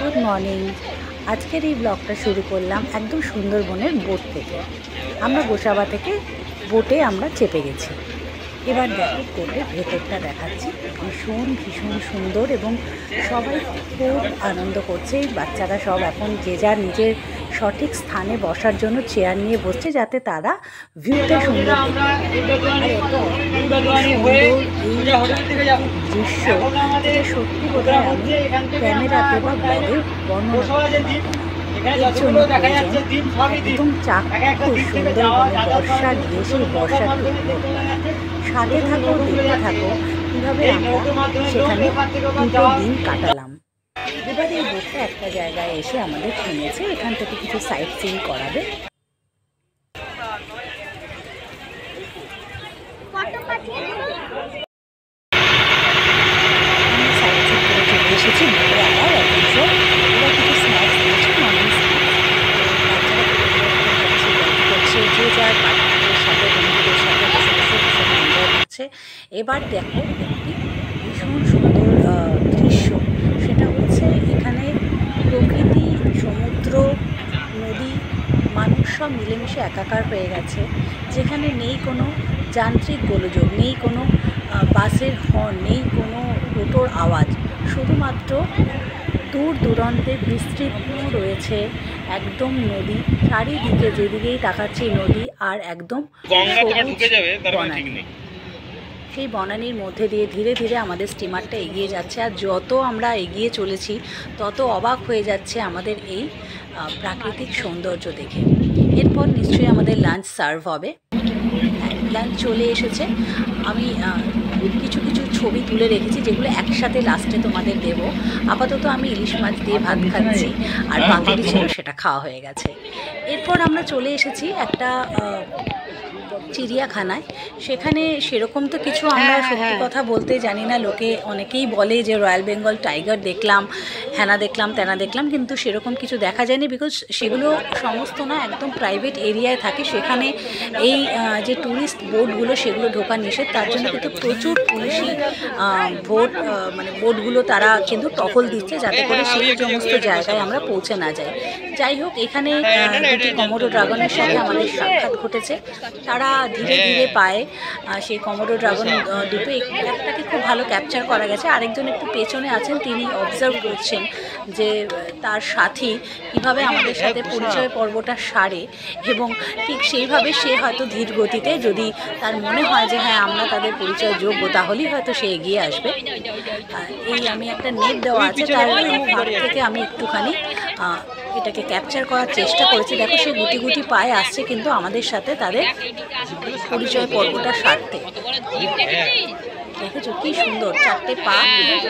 Good morning. আজকের এই ব্লগটা শুরু করলাম একদম সুন্দরবনের বোট থেকে। আমরা গোসাবা থেকে বোটে আমরা চেপে গেছি। এবার দেখো বোটের ভেতরটা দেখাচ্ছি, ভীষণ ভীষণ সুন্দর এবং সবাই খুব আনন্দ করছে। বাচ্চারা সব এখন যে যার নিজের সঠিক স্থানে বসার জন্য চেয়ার নিয়ে বসছে, যাতে তারা ভিউটা সুন্দর দৃশ্য সত্যি বোধহয় আমি ক্যামেরাতে বা ব্লগে বর্ণনা একদম চাক্ষুষ সুন্দরবনে বর্ষা গিয়ে সেই বর্ষাকে সাথে থাকো, দেখতে থাকো কীভাবে আমরা সেখানে 2 দিন কাটালাম। এবারে এই বোটটা একটা জায়গায় এসে আমাদের থেমেছে, এখান থেকে কিছু সাইট সিইং করাবে। এসেছি বোটে আবার অবশ্য এবার কিছু স্ন্যাক্স দিয়েছে, মর্নিং করছে যে যার পার্টনারের সাথে বন্ধুদের সাথে বসে বসে ভীষণ এনজয় করছে। এবার দেখো একটি ভীষণ সুন্দর দৃশ্য, সেটা হচ্ছে এখানে প্রকৃতি, সমুদ্র, নদী, মানুষ সব মিলেমিশে একাকার হয়ে গেছে, যেখানে নেই কোনো যান্ত্রিক গোলযোগ, নেই কোনো বাসের হর্ন, নেই কোনো টোটোর আওয়াজ, শুধুমাত্র দূর দূরান্তে বিস্তৃত রয়েছে একদম নদী, চারিদিকে যেদিকেই তাকাচ্ছি নদী আর একদম সেই বনানীর মধ্যে দিয়ে ধীরে ধীরে আমাদের স্টিমারটা এগিয়ে যাচ্ছে। আর যত আমরা এগিয়ে চলেছি তত অবাক হয়ে যাচ্ছে আমাদের এই প্রাকৃতিক সৌন্দর্য দেখে। এরপর নিশ্চয়ই আমাদের লাঞ্চ সার্ভ হবে। লাঞ্চ চলে এসেছে। আমি কিছু কিছু ছবি তুলে রেখেছি, যেগুলো একসাথে লাস্টে তোমাদের দেব। আপাতত আমি ইলিশ মাছ দিয়ে ভাত খাচ্ছি, আর পাতুরি ছিল সেটা খাওয়া হয়ে গেছে। এরপর আমরা চলে এসেছি একটা চিড়িয়াখানায়। সেখানে সেরকম তো কিছু আমরা সত্যি কথা বলতে জানি না, লোকে অনেকেই বলে যে রয়্যাল বেঙ্গল টাইগার দেখলাম, হ্যানা দেখলাম, তেনা দেখলাম, কিন্তু সেরকম কিছু দেখা যায়নি, বিকজ সেগুলো সমস্ত না একদম প্রাইভেট এরিয়ায় থাকে। সেখানে এই যে ট্যুরিস্ট বোটগুলো সেগুলো ঢোকা নিষেধ, তার জন্য কিন্তু প্রচুর পুলিশি বোটগুলো তারা কিন্তু টহল দিচ্ছে, যাতে করে সেই সমস্ত জায়গায় আমরা পৌঁছে না যাই। যাই হোক, এখানে দুটি কমোডো ড্রাগনের সাথে আমাদের সাক্ষাৎ ঘটেছে। তারা ধীরে ধীরে পায় সেই কমোডো ড্রাগন দুটো, একটাকে খুব ভালো ক্যাপচার করা গেছে, আরেকজন একটু পেছনে আছেন, তিনি অবজার্ভ করছেন যে তার সাথী কীভাবে আমাদের সাথে পরিচয় পর্বটা সারে, এবং ঠিক সেইভাবে সে হয়তো ধীর গতিতে, যদি তার মনে হয় যে হ্যাঁ আমরা তাদের পরিচয় যোগ্য, তাহলেই হয়তো সে এগিয়ে আসবে। এই আমি একটা নেট দেওয়া আছে, তার পার থেকে আমি একটুখানি এটাকে ক্যাপচার করার চেষ্টা করেছি। দেখো সে গুটি গুটি পায়ে আসছে, কিন্তু আমাদের সাথে তাদের পরিচয় পর্বটা সারতে। দেখেছো কি সুন্দর, 4টে পা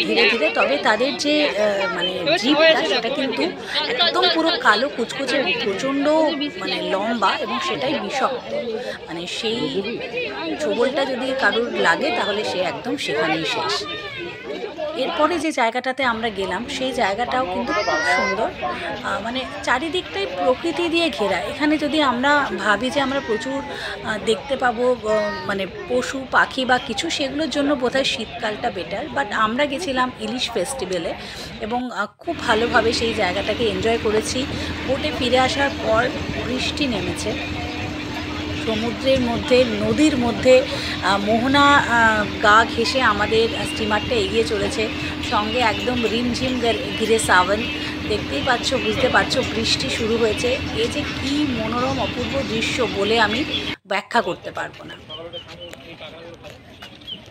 ধীরে ধীরে, তবে তাদের যে জিভটা সেটা কিন্তু একদম পুরো কালো কুচকুচে, প্রচণ্ড লম্বা, এবং সেটাই বিষাক্ত। সেই ছোবলটা যদি কারুর লাগে তাহলে সে একদম সেখানেই শেষ। এরপরে যে জায়গাটাতে আমরা গেলাম সেই জায়গাটাও কিন্তু খুব সুন্দর, চারিদিকটাই প্রকৃতি দিয়ে ঘেরা। এখানে যদি আমরা ভাবি যে আমরা প্রচুর দেখতে পাবো পশু পাখি বা কিছু, সেগুলোর জন্য বোধহয় শীতকালটা বেটার, বাট আমরা গেছিলাম ইলিশ ফেস্টিভ্যালে এবং খুব ভালোভাবে সেই জায়গাটাকে এনজয় করেছি। বোটে ফিরে আসার পর বৃষ্টি নেমেছে, সমুদ্রের মধ্যে, নদীর মধ্যে মোহনা গা ঘেঁষে আমাদের স্টিমারটা এগিয়ে চলেছে, সঙ্গে একদম রিমঝিম গিরে সাবন। দেখতেই পাচ্ছ, বুঝতে পারছো বৃষ্টি শুরু হয়েছে। এই যে কী মনোরম অপূর্ব দৃশ্য বলে আমি ব্যাখ্যা করতে পারবো না।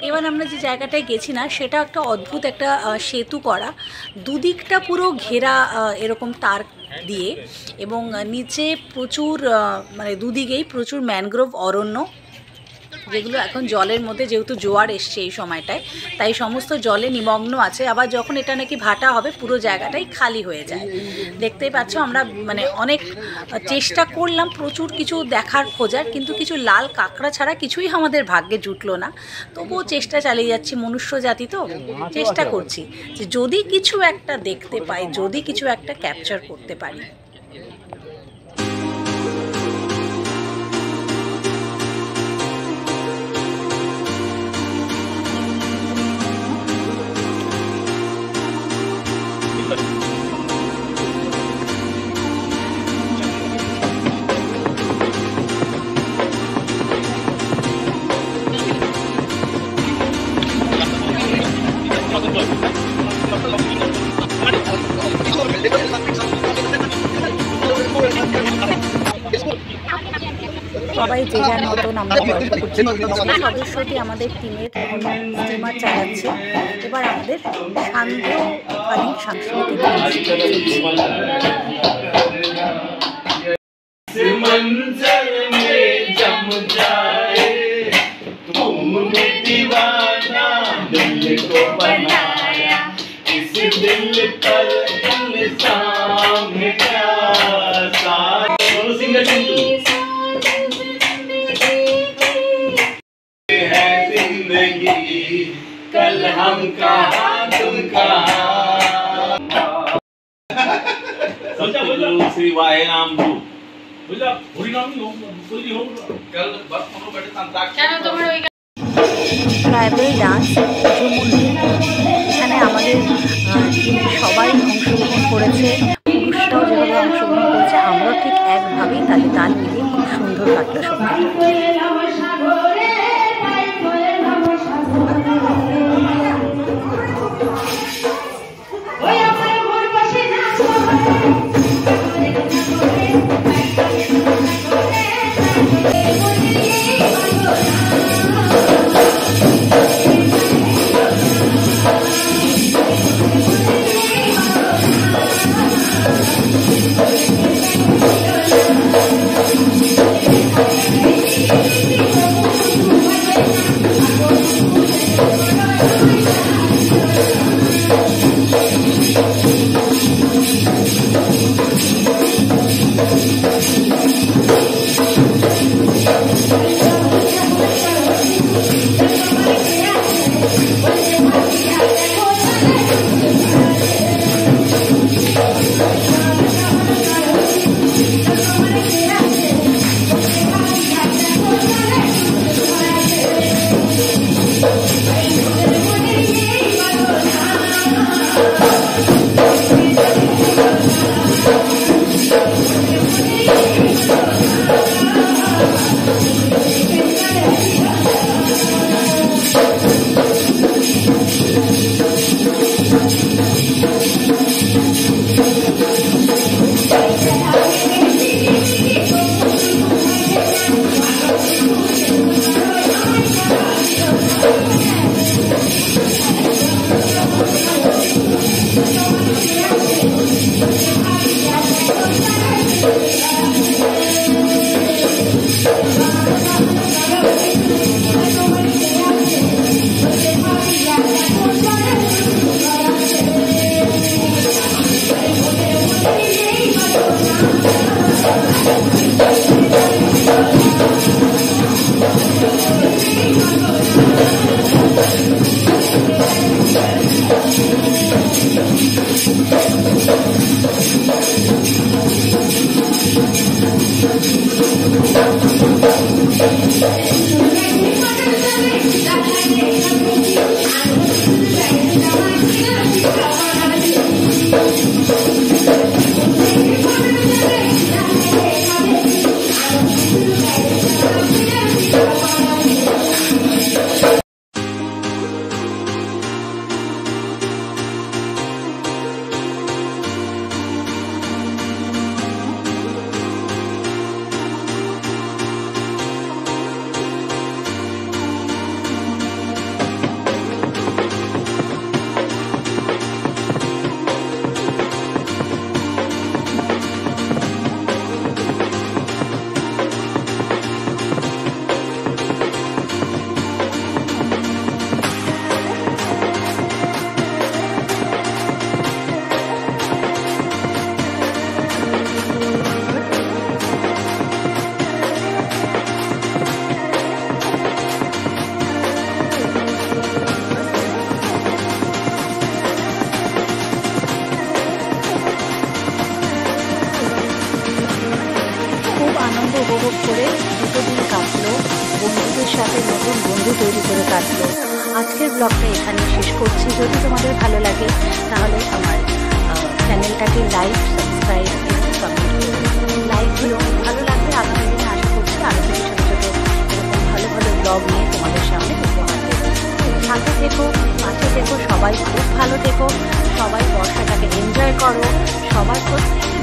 এবার আমরা যে জায়গাটায় গেছি না, সেটা একটা অদ্ভুত একটা সেতু করা, দুদিকটা পুরো ঘেরা এরকম তার দিয়ে, এবং নিচে প্রচুর দুদিকেই প্রচুর ম্যানগ্রোভ অরণ্য, যেগুলো এখন জলের মধ্যে, যেহেতু জোয়ার এসছে এই সময়টায়, তাই সমস্ত জলে নিমগ্ন আছে। আবার যখন এটা নাকি ভাটা হবে, পুরো জায়গাটাই খালি হয়ে যায়। দেখতেই পাচ্ছ, আমরা অনেক চেষ্টা করলাম প্রচুর কিছু দেখার খোঁজার, কিন্তু কিছু লাল কাঁকড়া ছাড়া কিছুই আমাদের ভাগ্যে জুটলো না। তবুও চেষ্টা চালিয়ে যাচ্ছি, মনুষ্য জাতি তো, চেষ্টা করছি যে যদি কিছু একটা দেখতে পাই, যদি কিছু একটা ক্যাপচার করতে পারি। সবাই যে যার মতন আমরা গল্প করছি। সদস্যটি আমাদের টিমের স্টিমার চালাচ্ছে। এবার আমাদের সান্ধ্যকালীন সাংস্কৃতিক कल हम कहाँ तुम कहाँ श्री वाहे नाम जो बोला हरि नाम ही हो कोई हो कल बस हम बैठे संताक्षरी ট্রাইবাল ডান্স ঝুমুর। এখানে আমাদের টিমের সবাই অংশগ্রহণ করেছে, পুরুষরাও যেভাবে অংশগ্রহণ করেছে আমরাও ঠিক একভাবেই তালে তাল মিলিয়ে খুব সুন্দর কাটলো সঙ্গীতটা। উপভোগ করে দুটো দিন কাটলো, বন্ধুদের সাথে নতুন বন্ধু তৈরি করে কাটলো। আজকের ব্লগটা এখানে শেষ করছি। যদি তোমাদের ভালো লাগে তাহলে আমার চ্যানেলটাকে লাইক, সাবস্ক্রাইব এবং কমেন্ট করো। লাইক দিও, ভালো লাগবে। আগামী দিনে আশা করছি আরও কিছু ছোটো ছোটো এরকম ভালো ভালো ব্লগ নিয়ে তোমাদের সামনে উপহার দেবো। সাথে থেকো, পাশে থেকো, সবাই খুব ভালো থেকো, সবাই বর্ষাটাকে এনজয় করো। সবার প্রত্যেকের